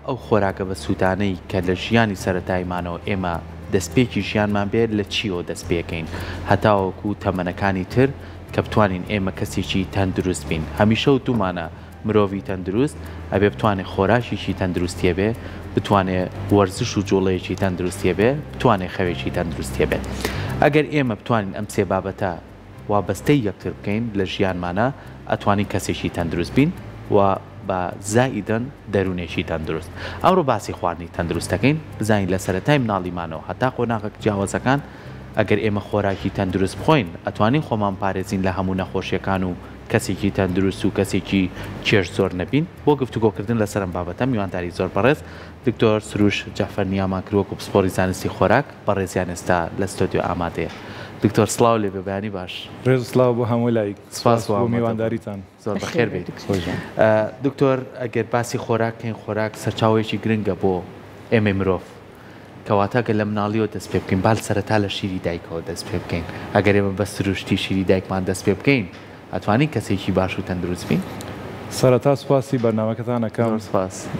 ئەو خۆراکە بە سووتانەی کە لە ژیانی سەرەتایمانەوە ئێمە دەستپێکی ژیانمان بێت لە چیەوە دەست پێکەین هەتاوەکو تەمەنەکانی تر کە بتوانین ئێمە کەسێکی تەندروست بین هەمیشە و دوومانە مرۆڤی تەندروست ئەبێ بتوانێت خۆراشیشی تەندروستیە بێ بتوانێت وەرزش و جوڵەیەکی تەندروستیە بێ بتوانێت خەوێکی تەندروستیە بێت ئەگەر ئێمە بتوانین ئەم سێ بابەتە وابەستەی یەکتر بکەین لە ژیانمانە ئەتوانین کەسێکی تەندروست بین و بە زائیدەن دەروونێکی تەندروست ئەمڕۆ باسی خواردنی تەندروستەکەین بزانین لە سەرەتای مناڵیمانەوە هەتا قۆناغە جیاوازەکان ئەگەر ئێمە خۆراکی تەندروست بخۆین ئەتوانین خۆمان پارێزین لە هەموو نەخۆشیەکان و کەسێکی تەندروست و کەسێکی چێژ زۆر نەبین بۆ گفتوگۆکردن لەسەر ئەم بابەتە میوانداری زۆر بەڕێز دکتۆر سروش جەعفەر نیامان کردووەکو پسپۆڕی زانستی خۆراک بەڕێزیان ئێستا لە ستۆدیۆ ئامادەیە دکتۆر سڵاو لێ بەبیانی باش ڕێز سڵاو بۆ هەموو لایک سپاس بۆ میوانداریتان زۆر بەخێر بێت دکتۆر ئەگەر باسی خۆراکەین خۆراک سەرچاوێکی گرنگە بۆ ئێمە مرۆڤ کەواتە کە لە مناڵیەوە دەست پێ بکەین بال سەرەتا لە شیری دایکەوە دەست پێ بکەین ئەگەر ئێمە بە سروشتی شیری دایکمان دەست پێ بکەین ئەتوانین کەسێکی باش و تەندروست بین سەرەتا سوپاسی بەرنامەکەتان ئەەکەم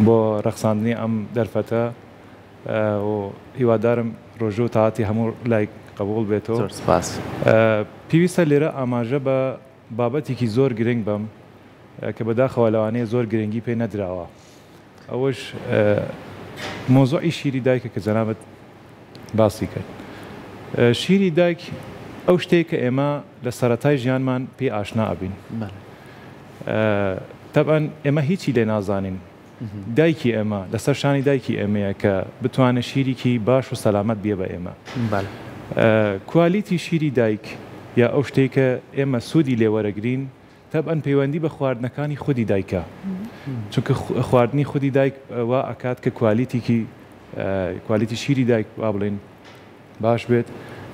بۆ ڕەخساندنی ئەم دەرفەتە و هیوادارم ڕۆژە و تاعاتی هەموو لایک قبول بێتەوە زۆر سپاس پێویستە لێرە ئاماژە بە بابەتێکی زۆر گرنگ بم کە بەداخەوە لەوانەیە زۆر گرنگی پێ نەدراوە ئەوەش مۆزوعی شیری دایکە کە جەنابەت باسی کرد شیری دایک ئەو شتێک کە ئێمە لە سەرەتای ژیانمان پێ ئاشنا ئەبین تەبەن ئێمە هیچی لێ نازانین دایکی ئێمە لەسەر شانی دایکی ئێمەیە کە بتوانە شیرێکی باش و سەلامەت بێ بە ئێمە کوالیتی شیری دایک یا ئەو شتێکە ئێمە سوودی لێوەرەگرین تەبەن پەیوەندی بە خواردنەکانی خودی دایکە چونکە خواردنی خودی دایک وا ئەکات کە کوالیتی شیری دایک وا بڵێن باش بێت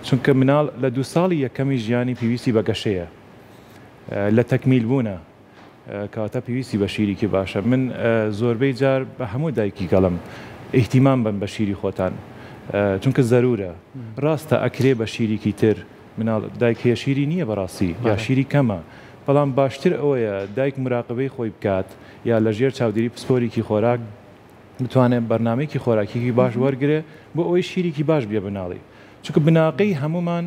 چونکە مناڵ لە 2 ساڵی یەکەمی ژیانی پێویستی بە گەشەیە لە تەکمیل بوونە کەواتە پێویستی بە شیرێکی باشە من زۆربەی جار بە هەموو دایکی گەڵم ئیحتیمام بن بە شیری خۆتان چونکە زەرورە ڕاستە ئەکرێ بە شیرێکی تر مناڵ دایک هەیە شیری نییە بەڕاستی یا شیری کەمە بەڵام باشتر ئەوەیە دایک مراقبەی خۆی بکات یا لە ژێر چاودێری پسپۆرێکی خۆراک بتوانێت بەرنامەیەکی خۆراکیی باش وەرگێ بۆ ئەوەی شیرێکی باش بێ بناڵی چونکە بناقەی هەمومان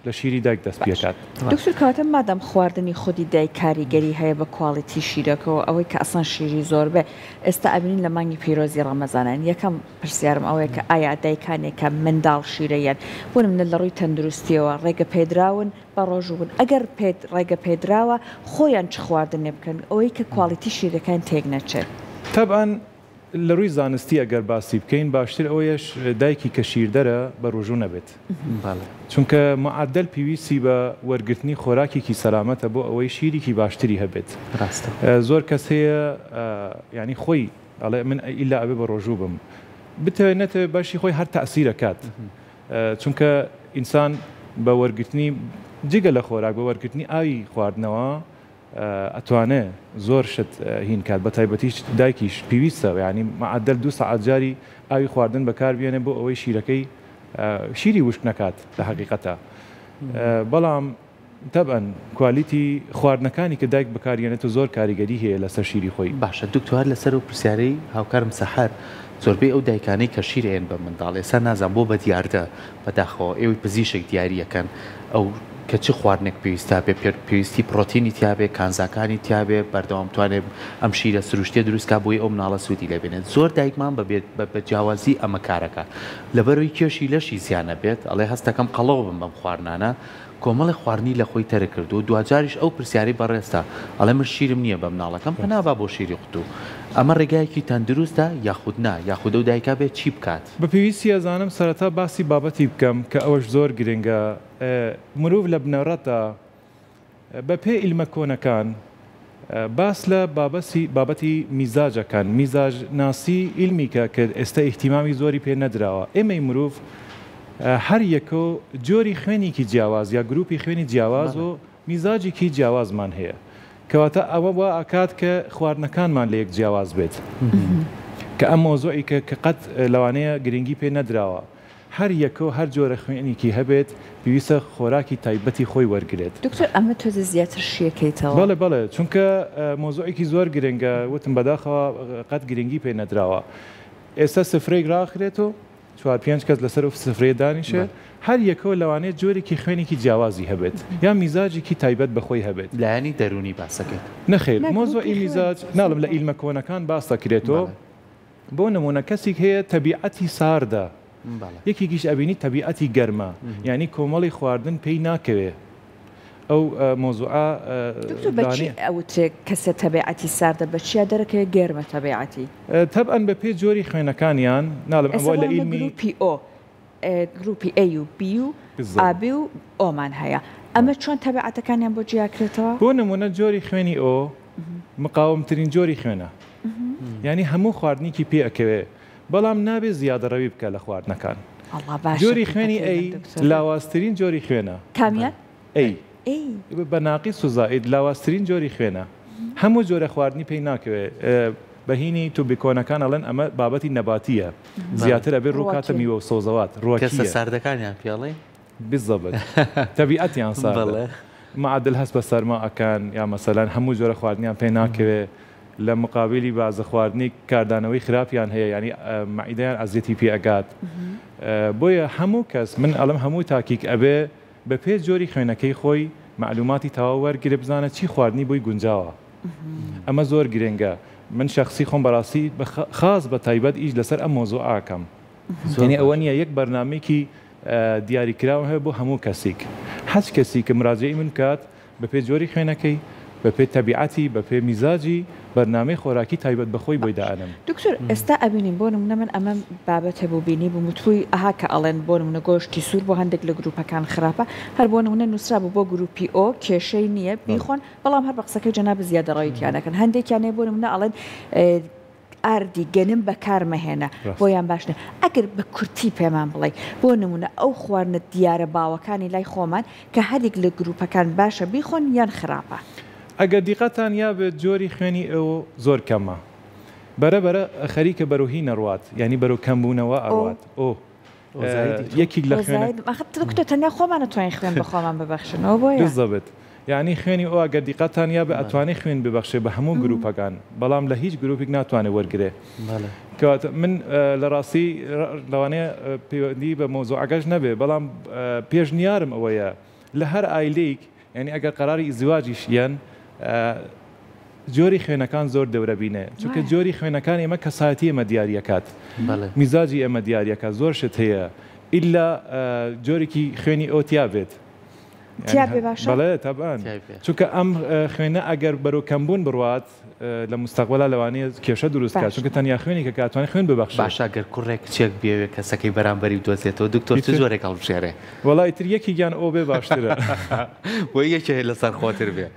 لە شیری دایک دەست پێکات دکتۆر کاتە مادەم خواردنی خودی دایک کاریگەری هەیە بە کواڵیتی شیرەکەەوە ئەوەی کە ئەسان شیری زۆر بێ ئێستا ئەبینین لە مانگی پیرۆزی ڕەمەزانان یەکەم پرسیارم ئەوەیە کە ئایا دایکانێکە منداڵ شیرەیەن بوون منە لە ڕووی تەندروستیەوە ڕێگە پێدراون بە ڕۆژوون ئەگەر ڕێگە پێدراوە خۆیان چ خواردنێ بکەن ئەوەی کە کواڵیتی شیرەکان تێک نەچێت تەبەن لە ڕووی زانستی ئەگەر باسی بکەین باشتر ئەوەیەش دایکی کە شیردەرە بە ڕۆژوو نەبێت چونکە معدل پێویستی بە وەرگرتنی خۆراکێکی سەلامەتە بۆ ئەوەی شیرێکی باشتری هەبێت زۆر کەس هەیە ینی خۆی ئەڵێ من ئیلا ئەبێ بە ڕۆژوو بم بتەوێنێتە باشی خۆی هەر تەئسیرەکات چونکە ئینسان بە وەرگرتنی جگە لە خۆراک بە وەرگرتنی ئاوی خواردنەوە ئەتوانێ زۆر شت هین کات بە تایبەتیش دایکیش پێویستە ینی معدل 2 سەعات جاری ئاوی خواردن بەکاربیێنێ بۆ ئەوەی شیرەکەی شیری وشک نەکات لە حەقیقەتە بەڵام تەبەن کوالیتی خواردنەکانی کە دایک بەکارێنێت و زۆر کاریگەری هەیە لەسەر شیری خۆی باشە دکتۆر لەسەر و پرسیارەی هاوکارم سەحەر زۆربەی ئەو دایکانەی کە شیرێن بە منداڵ ئێستا نازان بۆ بە دیاردە بەداخەوە ئێوەی پزیشک دیاریەکەن ئەو کە چ خواردنێک پێویستە بێ پێویستی پرۆتینی تیاابێ کانزاکانی تیاابێ بەردەوام توانێت ئەم شیرە سروشتێ دروستکە بۆی ئەو مناڵە سوودی لەبێنێت زۆر دایکمان بە جیاوازی ئەمە کارەکە لەبەرەوەی کێشی لەشی زیانە بێت ئەڵێ هەستەکەم قەڵەوە بم بەم خواردانە کۆمەڵی خواردنی لە خۆی تەرە کردو دوجاریش ئەو پرسیاری بەڕێستا ئەڵێ من شیرم نییە بە مناڵەکەم پەنابا بۆ شیری قوتو ئەمە ڕێگایەکی تەندروستە یاخودنا یاخودە و دایکا بێت چی بکات بە پێویستی ئەزانم سەرەتا باسی بابەتی بکەم کە ئەوەش زۆر گرنگە مرۆڤ لە بنەڕەتە بە پێ ئیلمە کۆنەکان باس لە بابەتی میزاجەکان میزاج ناسی ئیلمیکە کە ئێستا ئیحتیمامی زۆری پێ نەدراوە ئێمەی مرۆڤ هەر یەکە جۆری خوێنێکی جیاواز یا گروپی خوێنی جیاواز و میزاجێکی جیاوازمان هەیە کەواتە ئەوە بۆ ئاکات کە خواردنەکانمان لە یەک جیاواز بێت کە ئەم مۆزوعی کە قەت لەوانەیە گرنگی پێ نەدراوە هەر یەکە هەر جۆرە خوێنێکی هەبێت پێویستە خۆراکی تایبەتی خۆی وەرگێت دکتۆر ئەمە تۆ زیاتر شیەکەیتەوە بەڵێ بەڵێ چونکە مۆزوعێکی زۆر گرنگە وتم بەداخەوە قەت گرنگی پێ نەدراوە ئێستا سفرەی ڕاخرێتەوە 4-5 کەس لەسەر سفرەیە دانیشێت هەر یەکەوە لەوانەیە جۆرێکی خوێنێکی جیاوازی هەبێت یا میزاجێکی تایبەت بەخۆی هەبێت لایەنی دەرونی باسەکەیت نەخێر مۆزۆی میزاج ناڵم لە ئیلمە کۆنەکان باس دەکرێتەوە بۆ نمونە کەسێک هەیە تەبیعەتی ساردا یەکێکیش ئەبینی تەبیعەتی گەرمە یعنی کۆمەڵی خواردن پێی ناکەوێت ئەو مۆزوعە ئەوت کەسە تەبیعەتی ساردە بە چیا دەرەکەی گێرمە تەبیعەتی تەبعەن بە پێ جۆری خوێنەکانیان ناڵم ئەوە لە ئیلمی گروپی A و B و ئابی و ئۆمان هەیە ئەمە چۆن تەبیعەتەکانیان بۆ جیاکرێتەوە بۆ نمونە جۆری خوێنی ئۆ مقاومترین جۆری خوێنە یعنی هەموو خواردنێکی پێ ئەکەوێ بەڵام نابێ زیادەڕەوی بکە لە خواردنەکان جۆری خوێنی ئەی لاوازترین جۆری خوێنە کامیان ئەی بە ناقیس و زائید لاوازترین جۆری خوێنە هەموو جۆرە خواردنی پێی ناکەوێت بەهینی تو بکۆنەکان ئەڵێن ئەمە بابەتی نەباتیە زیاتر ئەبێ ڕووکاتە میوە و سۆزەوات ڕۆکەسە ساردەکانیان پێڵێ بالضبط تەبیعەتیان ساردە معادل هەست بە سەرما ئەکەن یا مەسەلەن هەموو جۆرە خواردنیان پێی ناکەوێت لە مقابلی بازە خواردنی کاردانەوەی خراپیان هەیە ینی مەعیدەیان ئەزیەتی پێ ئەگات بۆیە هەموو کەس من ئەڵم هەموو تاکیک ئەبێ بە پێ جۆری خوێنەکەی خۆی معلوماتی تەواو وەرگرە بزانە چی خواردنی بۆی گونجاوە ئەمە زۆر گرنگە من شخصی خۆم بەڕاستی خاص بە تایبەت ئیش لەسەر ئەم مۆزوع ئاکەم یعنی ئەوە نییە یەک بەرنامێکی دیاریکراوە هەیە بۆ هەموو کەسێک هەچ کەسی کە مراجعی من کات بە پێ جۆری خوێنەکەی بە پێ تەبیعەتی بە پێ میزاجی بەرنامەی خۆراکی تایبەت بەخۆی بۆی دائەنم دکتۆر ئێستا ئەبینین بۆ نمونە من ئەمە بابەتە بۆ بینی بوو متووی ئەها کە ئەڵێن بۆ نمونە گۆشتی سوور بۆ هەندێک لە گروپەکان خراپە هەر بۆ نمونە نووسرا بوو بۆ گروپی ئۆ کێشەی نییە بیخۆن بەڵام هەر بە قسەکەی جەناب زیادەڕەویتیانەکەن هەندێکیانێ بۆ نمونە ئەڵێن ئاردی گەنم بەکارمەهێنە بۆیان باشنە ئەگەر بە کورتی پێمان بڵێ بۆ نمونە ئەو خواردنە دیارە باوەکانی لای خۆمان کە هەرێک لە گروپەکان باشە بیخۆن یان خراپە ئەگەر دیقەتان یابێت جۆری خوێنی ئەوە زۆر کەمە بەرەبەرە خەریکە بەرەوهی نەڕوات ینی بەرەو کەمبوونەوە ئەڕوات یەکێک لە خوێنە تەنیا خۆمان نەتوانین خوێن بە خۆمان ببەخشنەوە بۆیە بالضبط یعنی خوێنی ئەو ئەگەر دیقەتان یابێت ئەتوانێت خوێن ببەخشێ بە هەموو گروپەکان بەڵام لە هیچ گروپێک ناتوانێت وەرگێ کەواتە من لە ڕاستی لەوانەیە پەیوەندی بە مۆزوعەکەش نەبێ بەڵام پێشنیارم ئەوەیە لە هەر ئایلەیەک ینی ئەگەر قەراری ئیزدواجیش یان جۆری خوێنەکان زۆر دەورە بینێ چونکە جۆری خوێنەکان ئێمە کەسایەتی ئێمە دیاریەکات میزاجی ئێمە دیاریەکە زۆر شت هەیە ئیلا جۆرێکی خوێنی ئۆتیا بێت بەڵێ تەبان چونکە ئەم خوێنە ئەگەر بەرەو کەمبوون بڕوات لە مستەقبەلا لەوانەیە کێشە دروست کات چونکە تەنیا خوێنی کە کاتوانێت خوێن ببەخشێت باشە گەر کوڕێک چێک بێوێت کەسەکەی بەرامبەری دۆزێتەوە دکتۆر چ جۆرێک هەڵبژێرێ وەڵای تر یەکیان ئەو بێ باشترە بۆ یەکێ لەسەر خۆتر بێ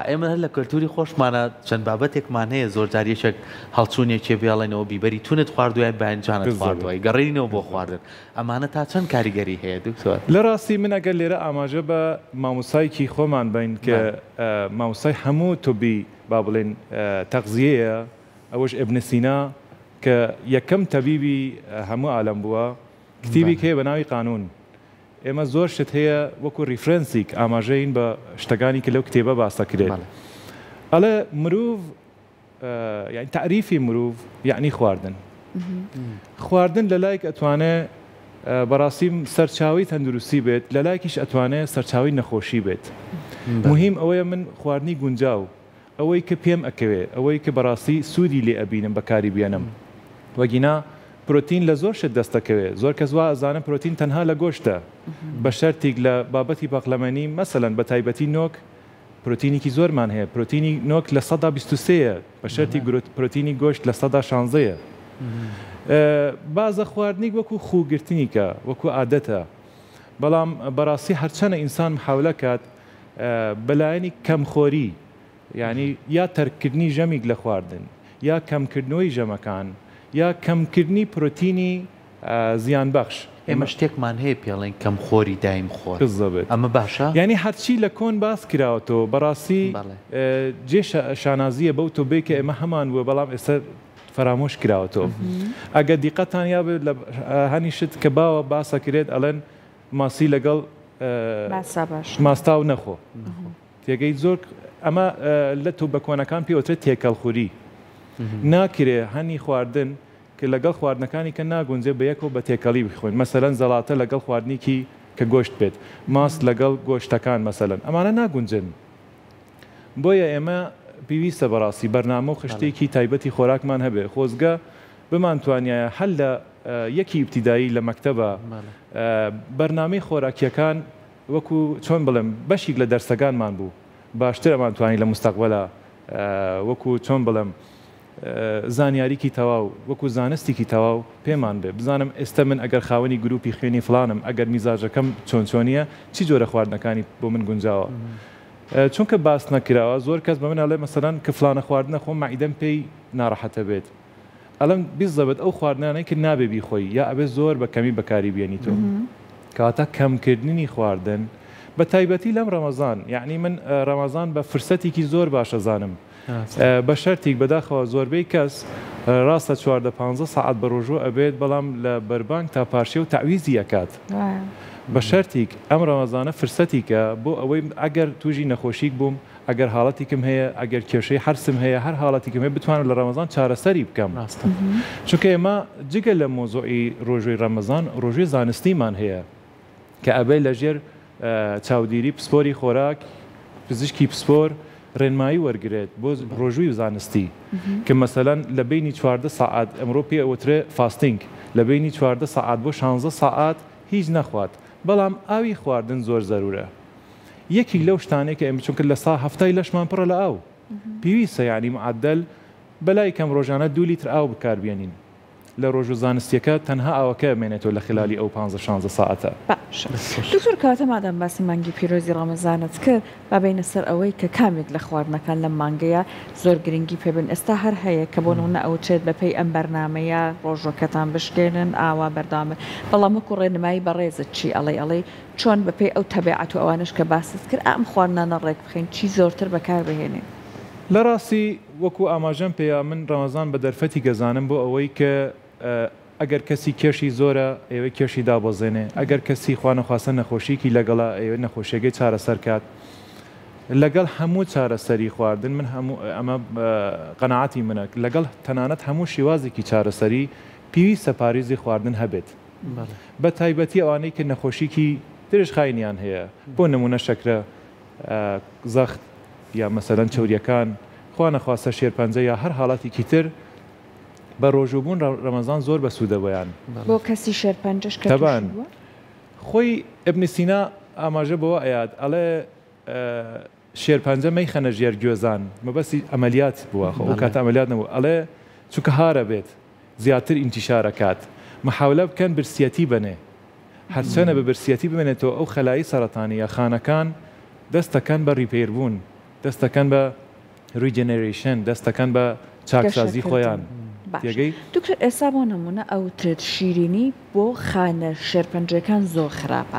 ئێمە هەر لە کەلتوری خۆشمانە چەند بابەتێکمان هەیە زۆر جار یەکێک هەڵچوونێکی بێڵێنەوە بیبەری تونت خواردووای بەیانجانت خواردووای گەڕێنەوە بۆ خواردن ئەمانە تا چەند کاریگەری هەیە دکتۆر لە ڕاستی من ئەگەر لێرە ئاماژە بە مامۆسایکی خۆمان بین کە مامۆسای هەموو تۆبی با بڵێن تەغزیەیە ئەوەش ئیبن سینا کە یەکەم تەبیبی هەموو عالەم بووە کتێبێک هەیە بە ناوی قانون ئێمە زۆر شت هەیە وەکو ریفرەنسێک ئاماژەین بە شتەکانی کە لەو کتێبە باس دەکرێت ئەڵێ مرۆڤ یعنی تعریفی مرۆڤ یعنی خواردن لە لایەک ئەتوانێت بەڕاستی سەرچاوی تەندروستی بێت لە لایەکیش ئەتوانێت سەرچاوی نەخۆشی بێت مهم ئەوەیە من خواردنی گونجاو ئەوەی کە پێم ئەکەوێ ئەوەی کە بەڕاستی سوودی لێ ئەبینم بەکاری بێنم وەگینا پرۆتین لە زۆر شت دەستەکەوێت زۆر کەس وا ئەزانە پرۆتین تەنها لە گۆشتە بە شەرتێک لە بابەتی پەقلەمەنی مەسەلەن بە تایبەتی نۆک پرۆتینێکی زۆرمان هەیە پرۆتینی نۆک لە 123ە بە شەرتی پرۆتینی گۆشت لە 116ە بازە خواردنی وەکو خوگرتنیکە وەکو عادەتە بەڵام بەڕاستی هەرچەنە ئینسان محاولە کات بەلایەنی کەمخۆری یعنی یا تەرکردنی ژەمیک لە خواردن یا کەمکردنەوەی ژەمەکان یا کەمکردنی پرۆتینی زیانبەخش ئێمە شتێکمان هەیە پێڵێن کەم خۆری دایم خۆر ئەمە باشە یعنی هەرچی لە کۆن باس کراوەتەوە بەڕاستی جێ شانازیە بەو تۆ بێ کە ئێمە هەمان بووە بەڵام ئێستا فرامۆش کراوەتەوە ئەگەر دیقەتان یابێت لە هەنی شت کە باوە باسە کرێت ئەڵێن ماسی لەگەڵ ماستا و نەخۆ تێگەی زۆر ئەمە لە تۆ بە کۆنەکان پێوەترێت تێکەڵخوری ناکرێ هەنی خواردن کە لەگەڵ خواردنەکانی کە ناگونجێ بە یەکەوە بە تێکەڵی بخۆین مەسەلەن زەڵاتە لەگەڵ خواردنێکی کە گۆشت بێت ماست لەگەڵ گۆشتەکان مەسەلەن ئەمانە ناگونجن بۆیە ئێمە پێویستە بەڕاستی بەرنامە و خشتێکی تایبەتی خۆراکمان هەبێ خۆزگە بمانتوانایە هەل لە یەکی ئیبتیدایی لە مەکتەبە بەرنامەی خۆراکیەکان وەکو چۆن بڵێم بەشێک لە دەرسەکانمان بوو باشتر ئەمانتوانی لە مستەقبەلە وەکو چۆن بڵێم زانیاریکی تەواو وەکو زانستێکی تەواو پێمان بێ بزانم ئێستا من ئەگەر خاوەنی گروپی خوێنی فلانم ئەگەر میزاژەکەم چۆنچۆنیە چی جۆرە خواردنەکانی بۆ من گونجاوە چونکە باس نەکراوە زۆر کەس بە من ئەڵێ مەسەلەن کە فلانە خواردنە خۆم مەعیدەم پێی ناڕەحەتە بێت ئەڵم بیزەبێت ئەو خواردنانەی کە نابێ بیخۆی یا ئەبێ زۆر بە کەمی بەکاری بێنی تۆ کاتە کەمکردنی خواردن بە تایبەتی لەم ڕەمەزان یعنی من ڕەمەزان بە فرسەتێکی زۆر باشە زانم بە شەرتێک بەداخەوە زۆربەی کەس ڕاستە 14-15 ساعت بە ڕۆژوو ئەبێت بەڵام لە بەربانگ تا پارشێ و تعویزی ئەکات بە شەرتێک ئەم ڕەمەزانە فرسەتێکە بۆ ئەوەی ئەگەر توژی نەخۆشیک بووم ئەگەر حاڵەتێکم هەیە ئەگەر کێشەی حرسم هەیە هەر حاڵەتێکم هەیە بتوانم لە ڕەمەزان چارەسەری بکەم چونکە ئێمە جگە لە مۆزۆعی ڕۆژوی ڕەمەزان ڕۆژوی زانستیمان هەیە کە ئەبێ لەژێر چاودێری پسپۆری خۆراک پزیشکی پسپۆر ڕێنمایی وەرگێت بۆ ڕۆژووی زانستی کە مەسەلەن لە بینی 14 ساعات ئەمڕۆ پێ ئەوترێ فاستینگ لە بینی 14 ساعات بۆ 16 ساعات هیچ نەخوات بەڵام ئاوی خواردن زۆر زەرورە یەکی لەو شتانێک کە ئێمە چونکە لە سا هەفتای لەشمان پڕە لە ئاو پێویستە یعنی معدل بەلای کەم ڕۆژانە 2 لیتر ئاو بکاربیێنین لە ڕۆژ و زانستیەکە تەنها ئاوەکە بمێنێتەوە لە خلالی ئەو 15-16 ساعتە دکتۆر کاتە مادام باسی مانگی پیرۆزی ڕەمەزانت کرد با بینە سەر ئەوەی کە کامێک لە خواردنەکان لەم مانگەیە زۆر گرنگی پێبن ئێستا هەر هەیە کە بۆ نمونە ئەوچێت بەپێی ئەم بەرنامەیە ڕۆژۆکەتان بشکێنن ئاوا بەردامە بەڵام وەکو ڕێنمایی بەڕێزت چی ئەڵێ چۆن بەپێی ئەو تەبیعەت و ئەوانش کە باست کرد ئەم خواردنانە ڕێک بخەین چی زۆرتر بەکار بهێنێن لە ڕاستی وەکو ئاماژەم پێیا من ڕەمەزان بە دەرفەتی گەزانم بۆ ئەوەی کە ئەگەر کەسی کێشی زۆرە ئێوە کێشی دابۆزێنێ ئەگەر کەسی خوانەخواستە نەخۆشیکی لەگەڵا ئێوە نەخۆشیەکەی چارەسەر کات لەگەڵ هەموو چارەسەری خواردن من هەموو ئەمە قەناعەتی منە لەگەڵ تەنانەت هەموو شێوازێکی چارەسەری پێویستە پارێزی خواردن هەبێت بە تایبەتی ئەوانەی کە نەخۆشیکی درێژخاینیان هەیە بۆ نمونە شەکرە زەخت یا مەسەلەن چەوریەکان خوانەخواستە شێرپەنجە یا هەر حاڵەتێکی تر بە ڕۆژوبوون ڕەمەزان زۆر بە سوودەوەیان بۆ کەسی شێرپەنجەش تەبان خۆی ئیبن سینا ئاماژە بەوە ئەیاد ئەڵێ شێرپەنجە مەیخەنە ژێر گوێزان مەبەستی ئەمەلیات بووە ئەو کاتە ئەمەلیات نەبوو ئەڵێ چونکە هارە بێت زیاتر ئینتیشارەکات محاولە بکەن برسیەتی بنێ هەرچەنە بە برسیەتی ببێنێتەوە ئەو خەلایی سەرەتانی یا خانەکان دەستەکەن بە ریپێربوون دەستەکەن بە ریجنێریشن دەستەکەن بە چاکسازی خۆیان دکتۆر ئێستا بۆ نمونە ئەو تر شیرینی بۆ خانە شێرپەنجەکان زۆر خراپە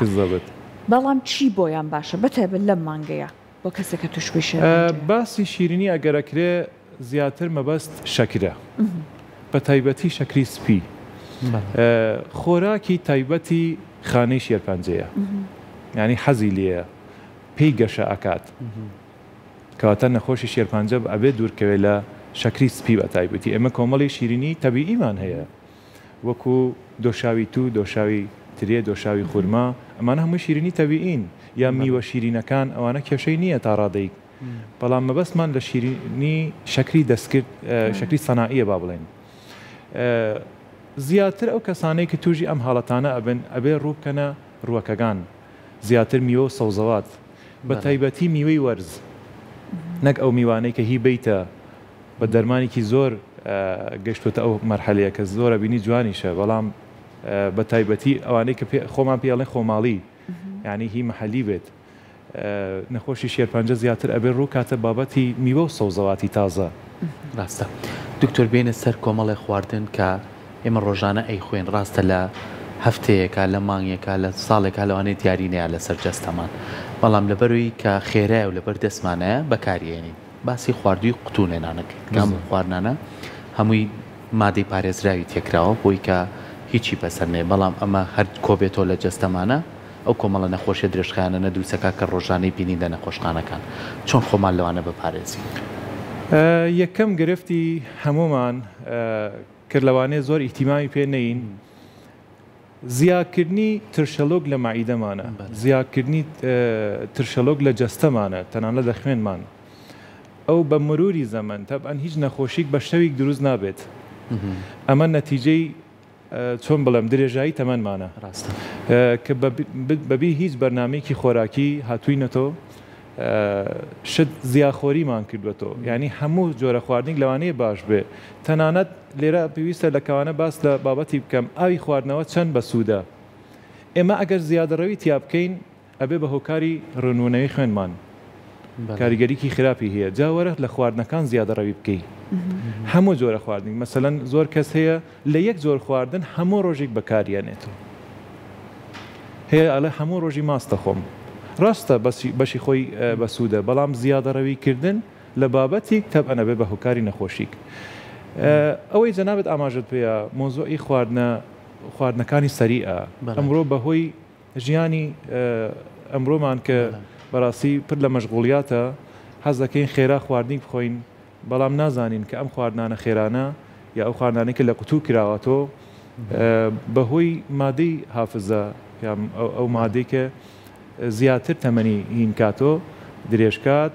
بەڵام چی بۆیان باشە بەتێبن لەم مانگەیە بۆ کەسێکە توشبی شێرپەنجە باسی شیرینی ئەگەرەکرێ زیاتر مەبەست شەکرە بە تایبەتی شەکری سپی خۆراکی تایبەتی خانەی شێرپەنجەیە یعنی حەزی لێە پێی گەشە ئەکات کەواتە نەخۆشی شێرپەنجە ئەبێ دوورکەوێت لە شەکری سپی بە تایبەتی ئێمە کۆمەڵی شیرینی تەبیعیمان هەیە وەکو دۆشاوی تو دۆشاوی ترێ دۆشاوی خورما ئەمانە هەموو شیرینی تەبیعین یا میوە شیرینەکان ئەوانە کێشەی نییە تا ڕادەیک بەڵام مەبەستمان لە شیرینی شەکری دەستکرد شەکری سەنائیە با بڵێن زیاتر ئەو کەسانەی کە توژی ئەم حاڵەتانە ئەبن ئەبێ ڕووبکەنە ڕووەکەگان زیاتر میوە و سەوزەوات بە تایبەتی میوەی وەرز نەک ئەو میوانەی کە هی بیتە بە دەرمانێکی زۆر گەشتوتە ئەو مەرحەلەیە کە زۆرە بینی جوانیشە بەڵام بە تایبەتی ئەوانەی کە خۆمان پێڵێن خۆماڵی یعنی هی مەحەلی بێت نەخۆشی شێرپەنجە زیاتر ئەبێ ڕوو کاتە بابەتی میوە و سەوزەواتی تازە ڕاستە دکتۆر بێنە سەر کۆمەڵی خواردن کە ئێمە ڕۆژانە ئەی خوێن ڕاستە لە هەفتەیەکە لە مانگێکە لە ساڵێکە لەوانەیە دیارینەیە لەسەر جەستەمان بەڵام لەبەروی کە خێرایە و لەبەر دەستمانەیە بەکارێنین باسی خواردوی قوتونێنانەکە گام و خواردنانە هەمووی مادەی پارێزراوی تێکراوە بۆی کە هیچی بەسەر نێ بەڵام ئەمە هەر کۆبێتەوە لە جەستەمانە ئەو کۆمەڵە نەخۆشیە درێژخایانە نەدرووسەکە کە ڕۆژانەی بینیدە نەخۆشخانەکان چۆن خۆمان لەوانە بپارێزی یەکەم گرفتی هەمومان کرد لەوانەیە زۆر ئیحتیمامی پێ نەین زیادکردنی ترشەلۆک لە مەعیدەمانە زیادکردنی ترشەلۆک لە جەستەمانە تەنانەت لە خوێنمان ئەو بە مروری زەمن تەبعەن هیچ نەخۆشیک بە شەوێک دروست نابێت ئەمە نەتیجەی چۆن بڵێم درێژایی تەمەنمانە کە بەبێ هیچ بەرنامەیەکی خۆراکی هاتووینەتەوە شت زیاخۆریمان کردوێتەوە یعنی هەموو جۆرە خواردنێک لەوانەیە باش بێ تەنانەت لێرە پێویستە لە کەوانە باس لە بابەتی بکەم ئاوی خواردنەوە چەند بە سوودە ئێمە ئەگەر زیادەڕەوی تیا بکەین ئەبێ بە هۆکاری ڕۆنوونەوەی خوێنمان کاریگەریکی خراپی هەیە جاوەرە لە خواردنەکان زیادەڕەوی بکەی هەموو جۆرە خواردنی مەسەلەن زۆر کەس هەیە لە یەک جۆر خواردن هەموو ڕۆژێک بەکاریانێتەوە هەیە ئەڵێ هەموو ڕۆژی ماستە خۆم ڕاستە بەشی خۆی بەسوودە بەڵام زیادەڕەویکردن لە بابەتێک تەبعەن ئەبێ بە هۆکاری نەخۆشیک ئەوەی جەنابەت ئاماژت پێیە مۆزوعی خواردنەکانی سەریعە ئەمڕۆ بەهۆی ژیانی ئەمڕۆمان کە بەڕاستی پر لە مەشغوڵیاتە حەز دەکەین خێرا خواردنی بخۆین بەڵام نازانین کە ئەم خواردنانە خێرانە یا ئەو خواردنانەی کە لە قوتوو کراوەتەوە بەهۆی مادەی حافزە ئەو مادەی کە زیاتر تەمەنی هین کاتۆ درێژکات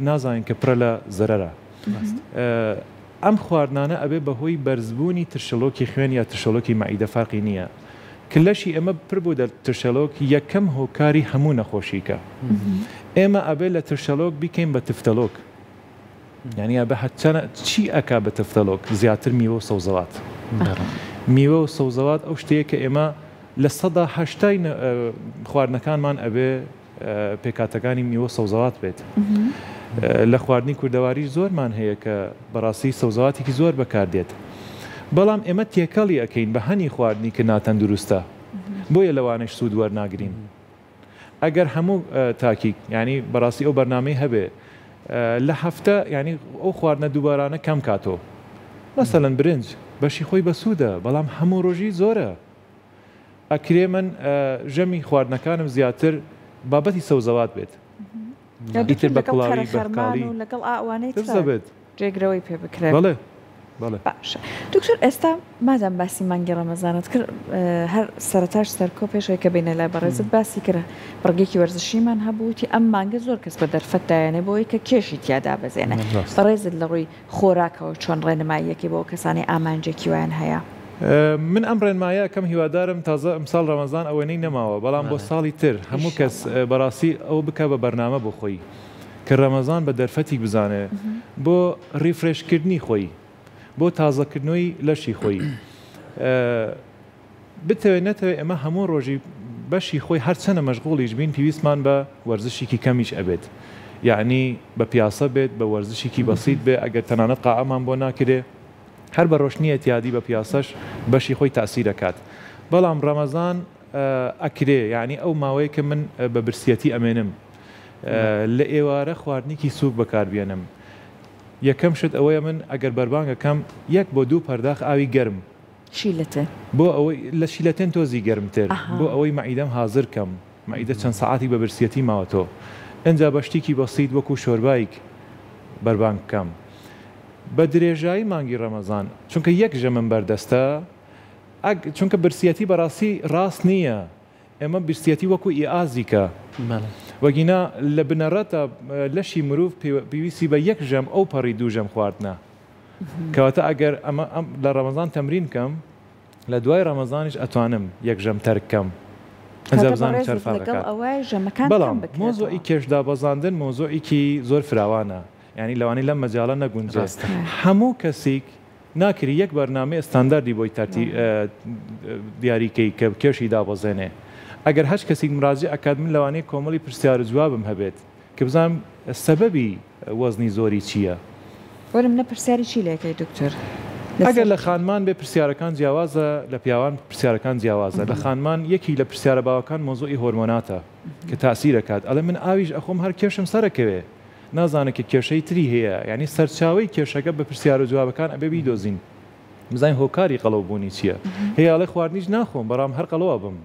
نازانین کە پڕە لە زەرەرە ئەم خواردنانە ئەبێ بەهۆی بەرزبوونی ترشەلۆکی خوێن یا ترشەلۆکی مەعیدە فەرقی نییە کلەشی ئەمە پڕ بوو دە ترشەلۆک یەکەم هۆکاری هەموو نەخۆشیکە ئێمە ئەبێ لە ترشەلۆک بیکەین بە تفتەلۆک یعنی ئەبێ هەچەنە چی ئەکا بە تفتەلۆک زیاتر میوە و سەوزەوات میوە و سەوزەوات ئەو شتەیە کە ئێمە لە 180 خواردنەکانمان ئەبێ پێکاتەکانی میوە سەوزەوات بێت لە خواردنی کوردەواری زۆرمان هەیە کە بەڕاستی سەوزەواتێکی زۆر بەکاردێت بەڵام ئێمە تێکەڵی ئەەکەین بە هەنی خواردنی کە ناتەندروستە بۆیە لەوانش سوود وەرناگرین ئەگەر هەموو تاکیک ینی بەڕاستی ئەو بەرنامەی هەبێ لە هەفتە ینی ئەو خواردنە دووبارانە کەم کاتۆ مەسەلەن برنج بەشی خۆی بەسوودە بەڵام هەموو ڕۆژی زۆرە ئەکرێ من ژەمی خواردنەکانم زیاتر بابەتی سەوزەوات بێت ئیتر بە کوڵاوی بەرکاڵی لەگەڵ ئاوانەی دەبێت جێگرەوەی پێ بکرێت بەڵێ باشە دکتۆر ئێستا مادام باسی مانگی ڕەمەزانت کرد هەر سەرەتاش سەرکۆ پێشەوەی کە بینە لای بەڕێزت باسی کرد بڕگێکی وەرزشیمان هەبووتی ئەم مانگە زۆر کەس بە دەرفەتدایانێ بۆی کە کێشی تیادا بەزێنە بەڕێزت لە ڕووی خۆراکەوە چۆن ڕێنماییەکی بۆ کەسانی ئامانجێکی وایان هەیە من ئەم ڕێنمایە کەم هیوادارم تازە ئەمساڵ ڕەمەزان ئەوەنەی نەماوە بەڵام بۆ ساڵی تر هەموو کەس بەڕاستی ئەو بکە بە بەرنامە بۆ خۆی کە ڕەمەزان بە دەرفەتی بزانێ بۆ ڕیفرێشکردنی خۆی بۆ تازەکردنەوەی لەشی خۆی بتەوێت نەتەوێت ئەمە هەموو ڕۆژی بەشی خۆی هەرچەنە مەشغوڵیش بین پێویستمان بە وەرزشێکی کەمیش ئەبێت یعنی بە پیاسە بێت بە وەرزشێکی بەسیط بێ ئەگەر تەنانەت قاعەمان بۆ ناکرێ هەر بە ڕۆشنی ئەتیادی بە پیاسەش بەشی خۆی تاسی دەکات بەڵام ڕەمەزان ئەکرێ یعنی ئەو ماوەیە کە من بە برسیەتی ئەمێنم لە ئێوارە خواردنێکی سووک بەکاربێنم یەکەم شت ئەوەیە من ئەگەر بەربانگەکەم 1 بۆ 2 پەرداخ ئاوی گەرم شیلەتە بۆ ئەوەی لە شیلەتێن تۆزی گەرمتر بۆ ئەوەی مەعیدەم حازر کەم مەعیدە چەند سەعاتی بە برسیەتی ماوەتەوە ئەنجا بەشتێکی بەسیط وەکو شۆربایك بەربانگ بکەم بە درێژایی مانگی ڕەمەزان چونکە یەک ژەمم بەردەستە چونکە برسیەتی بەڕاستی ڕاست نییە ئێمە برسیەتی وەکو ئیئازیکە وەگینا لە بنەڕەتە لەشی مرۆڤ پێویستی بە یەک ژەم ئەو پەڕی 2 ژەم خواردنە کەواتە ئەگەر ئەمە لە ڕەمەزان تەمرین کەم لە دوای ڕەمەزانیش ئەتوانم یەک ژەم تەرکەم بەڵام مۆزۆی کێشدا بەزاندن مۆزۆیکی زۆر فراوانە ینی لەوانەی لەم مەجاڵە نەگونجاست هەموو کەسێک ناکری یەک بەرنامەی ئەستانداردی بۆی تارتی دیاریکەی کە کێشی دابەزێنێ ئەگەر هەچ کەسێک مراجع ئەکات من لەوانەیە کۆمەڵی پرسیار و جوابم هەبێت کە بزانم سەبەبی وەزنی زۆری چییە وەرم نە پرسیاری چی لەکەی دکتۆر ئەگەر لە خانمان بێ پرسیارەکان جیاوازە لە پیاوان پرسیارەکان جیاوازە لە خانمان یەکی لە پرسیارە باوەکان مۆزۆی هۆرمۆناتە کە تاسی دەکات ئەڵێ من ئاویش ئەخۆم هەر کێشم سەرەکەوێ نازانێت کە کێشەی تری هەیە ینی سەرچاوی کێشەکە بە پرسیار و جوابەکان ئەبێ بیدۆزین بزانین هۆکاری قەڵەوبوونی چییە هەیەڵێ خواردنیش ناخۆم بەڕام هەر قەڵەوە بم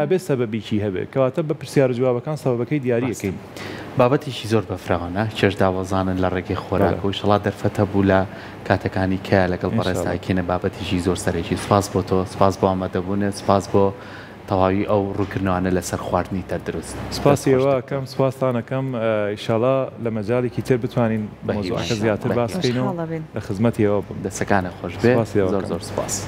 ئەبێ سەبەبێکی هەبێت کەواتە بە پرسیار و جوابەکان سەبەبەکەی دیاریەکەین. بابەتێکی زۆر بەفراوانە چێژداوەزانن لە ڕێگەی خۆراک و شڵات دەرفەتە بوو لە کاتەکانی کە لەگەڵ بەڕێستاکێنە بابەتێکی زۆر سەرێکی سپاس بۆ تۆ سپاس بۆ ئامادەبوونە سپاس بۆ تەواوی ئەو ڕووکردنەوەانە لەسەر خواردنی تەندروست سپاسیەوە کەم سوپاسانەکەم ئیشاڵا لە مەجاڵێکی تر بتوانین بە مۆزوعەکە زیاتر باس بکەینەوە لە خزمەتیەوە بم دەسەکانە خۆش بێ زۆر زۆر سپاس.